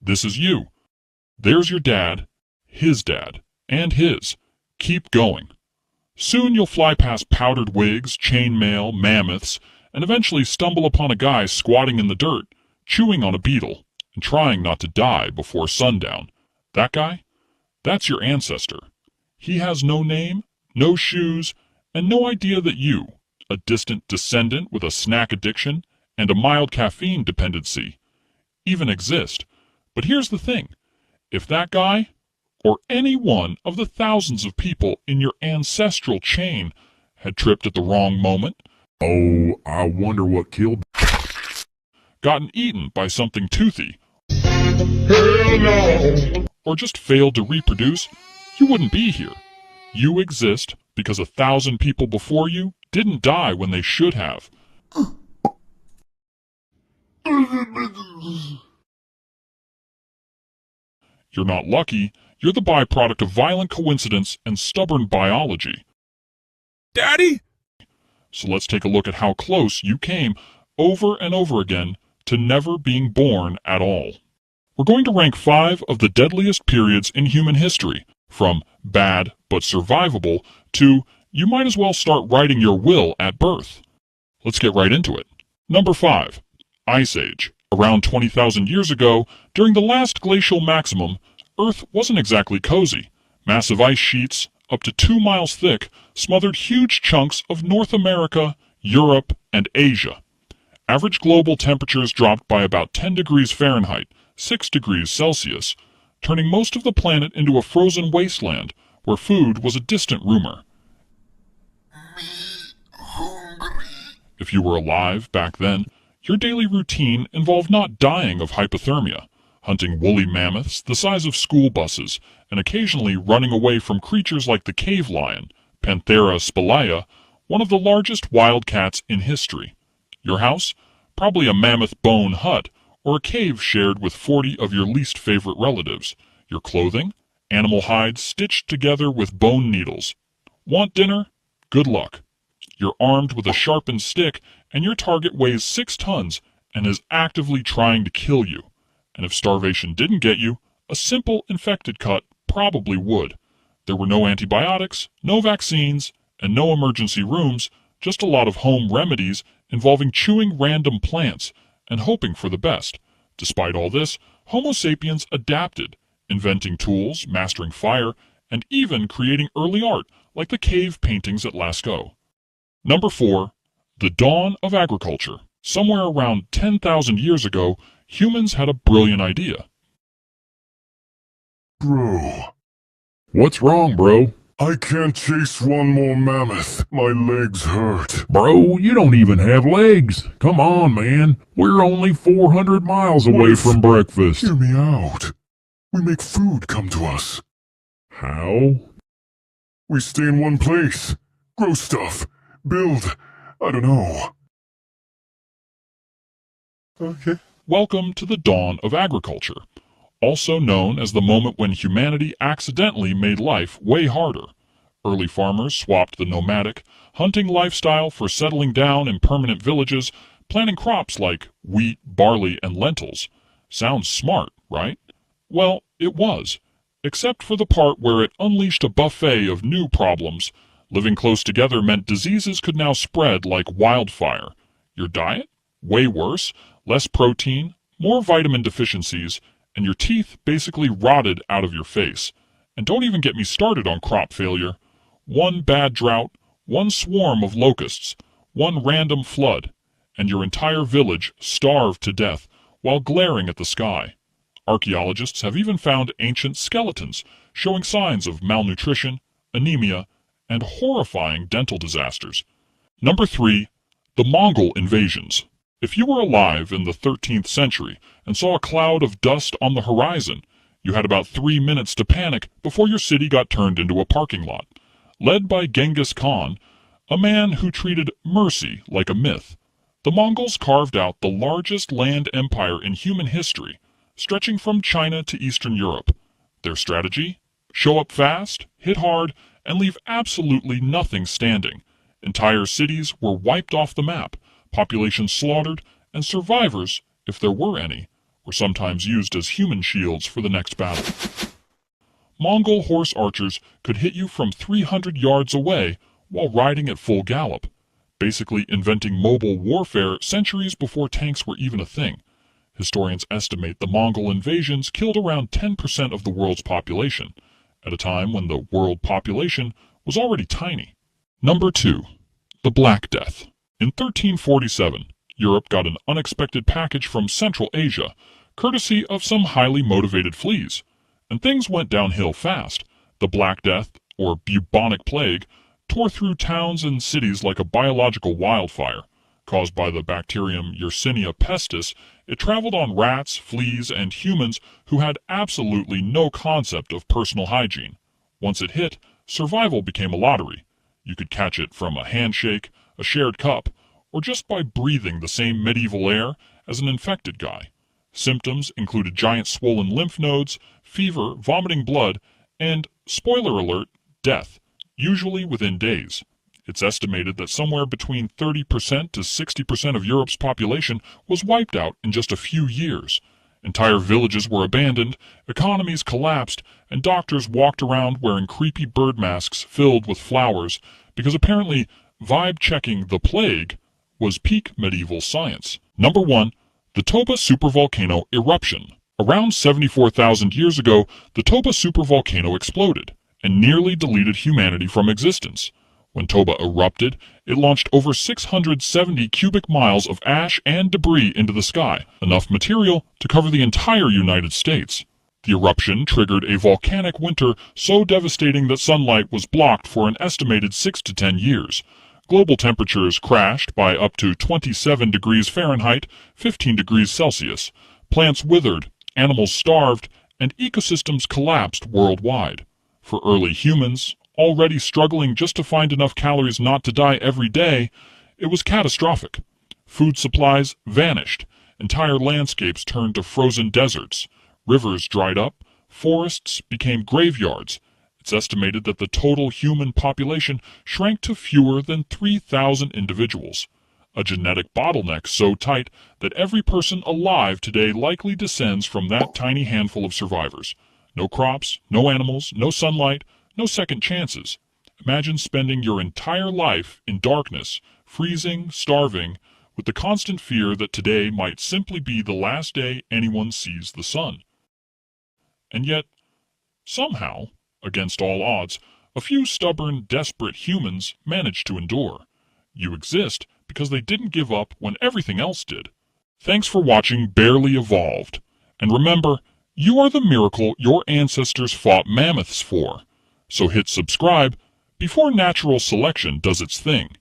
This is you. There's your dad, his dad, and his. Keep going. Soon you'll fly past powdered wigs, chainmail, mammoths, and eventually stumble upon a guy squatting in the dirt, chewing on a beetle, and trying not to die before sundown. That guy? That's your ancestor. He has no name, no shoes, and no idea that you, a distant descendant with a snack addiction and a mild caffeine dependency, even exist. But here's the thing. If that guy, or any one of the thousands of people in your ancestral chain, had tripped at the wrong moment, Oh, I wonder what killed... gotten eaten by something toothy, Hell no! or just failed to reproduce, you wouldn't be here. You exist because 1,000 people before you didn't die when they should have. You're not lucky, you're the byproduct of violent coincidence and stubborn biology. Daddy? So let's take a look at how close you came over and over again to never being born at all. We're going to rank 5 of the deadliest periods in human history, from bad but survivable to you might as well start writing your will at birth. Let's get right into it. Number 5. Ice Age. Around 20,000 years ago, during the last glacial maximum, Earth wasn't exactly cozy. Massive ice sheets, up to 2 miles thick, smothered huge chunks of North America, Europe, and Asia. Average global temperatures dropped by about 10 degrees Fahrenheit, 6 degrees Celsius, turning most of the planet into a frozen wasteland where food was a distant rumor. If you were alive back then, your daily routine involved not dying of hypothermia, hunting woolly mammoths the size of school buses, and occasionally running away from creatures like the cave lion, Panthera spelaea, one of the largest wild cats in history. Your house? Probably a mammoth bone hut, or a cave shared with 40 of your least favorite relatives. Your clothing? Animal hides stitched together with bone needles. Want dinner? Good luck. You're armed with a sharpened stick, and your target weighs 6 tons and is actively trying to kill you. And if starvation didn't get you, a simple infected cut probably would. There were no antibiotics, no vaccines, and no emergency rooms, just a lot of home remedies involving chewing random plants and hoping for the best. Despite all this, Homo sapiens adapted, inventing tools, mastering fire, and even creating early art like the cave paintings at Lascaux. Number 4. The dawn of agriculture. Somewhere around 10,000 years ago, humans had a brilliant idea. Bro, What's wrong, bro? I can't chase one more mammoth. My legs hurt. Bro, you don't even have legs. Come on, man. We're only 400 miles away What? from breakfast. Hear me out. We make food come to us. How? We stay in one place. Grow stuff. Build. I don't know. Okay. Welcome to the dawn of agriculture, also known as the moment when humanity accidentally made life way harder. Early farmers swapped the nomadic, hunting lifestyle for settling down in permanent villages, planting crops like wheat, barley, and lentils. Sounds smart, right? Well, it was, except for the part where it unleashed a buffet of new problems. Living close together meant diseases could now spread like wildfire. Your diet? Way worse. Less protein, more vitamin deficiencies, and your teeth basically rotted out of your face. And don't even get me started on crop failure. One bad drought, one swarm of locusts, one random flood, and your entire village starved to death while glaring at the sky. Archaeologists have even found ancient skeletons showing signs of malnutrition, anemia, and horrifying dental disasters. Number 3. The Mongol invasions. If you were alive in the 13th century and saw a cloud of dust on the horizon, you had about 3 minutes to panic before your city got turned into a parking lot. Led by Genghis Khan, a man who treated mercy like a myth, the Mongols carved out the largest land empire in human history, stretching from China to Eastern Europe. Their strategy? Show up fast, hit hard, and leave absolutely nothing standing. Entire cities were wiped off the map, population slaughtered, and survivors, if there were any, were sometimes used as human shields for the next battle. Mongol horse archers could hit you from 300 yards away while riding at full gallop, basically inventing mobile warfare centuries before tanks were even a thing. Historians estimate the Mongol invasions killed around 10% of the world's population, at a time when the world population was already tiny. Number 2. The Black Death. In 1347, Europe got an unexpected package from Central Asia, courtesy of some highly motivated fleas, and things went downhill fast. The Black Death, or bubonic plague, tore through towns and cities like a biological wildfire. Caused by the bacterium Yersinia pestis, it traveled on rats, fleas, and humans who had absolutely no concept of personal hygiene. Once it hit, survival became a lottery. You could catch it from a handshake, a shared cup, or just by breathing the same medieval air as an infected guy. Symptoms included giant swollen lymph nodes, fever, vomiting blood, and, spoiler alert, death, usually within days. It's estimated that somewhere between 30% to 60% of Europe's population was wiped out in just a few years. Entire villages were abandoned, economies collapsed, and doctors walked around wearing creepy bird masks filled with flowers because apparently vibe-checking the plague was peak medieval science. Number 1. The Toba supervolcano eruption. Around 74,000 years ago, the Toba supervolcano exploded and nearly deleted humanity from existence. When Toba erupted, it launched over 670 cubic miles of ash and debris into the sky, enough material to cover the entire United States. The eruption triggered a volcanic winter so devastating that sunlight was blocked for an estimated 6 to 10 years. Global temperatures crashed by up to 27 degrees Fahrenheit, 15 degrees Celsius. Plants withered, animals starved, and ecosystems collapsed worldwide. For early humans, already struggling just to find enough calories not to die every day, it was catastrophic. Food supplies vanished, entire landscapes turned to frozen deserts, rivers dried up, forests became graveyards. It's estimated that the total human population shrank to fewer than 3,000 individuals, a genetic bottleneck so tight that every person alive today likely descends from that tiny handful of survivors. No crops, no animals, no sunlight, no second chances. Imagine spending your entire life in darkness, freezing, starving, with the constant fear that today might simply be the last day anyone sees the sun. And yet, somehow, against all odds, a few stubborn, desperate humans managed to endure. You exist because they didn't give up when everything else did. Thanks for watching Barely Evolved. And remember, you are the miracle your ancestors fought mammoths for. So hit subscribe before natural selection does its thing.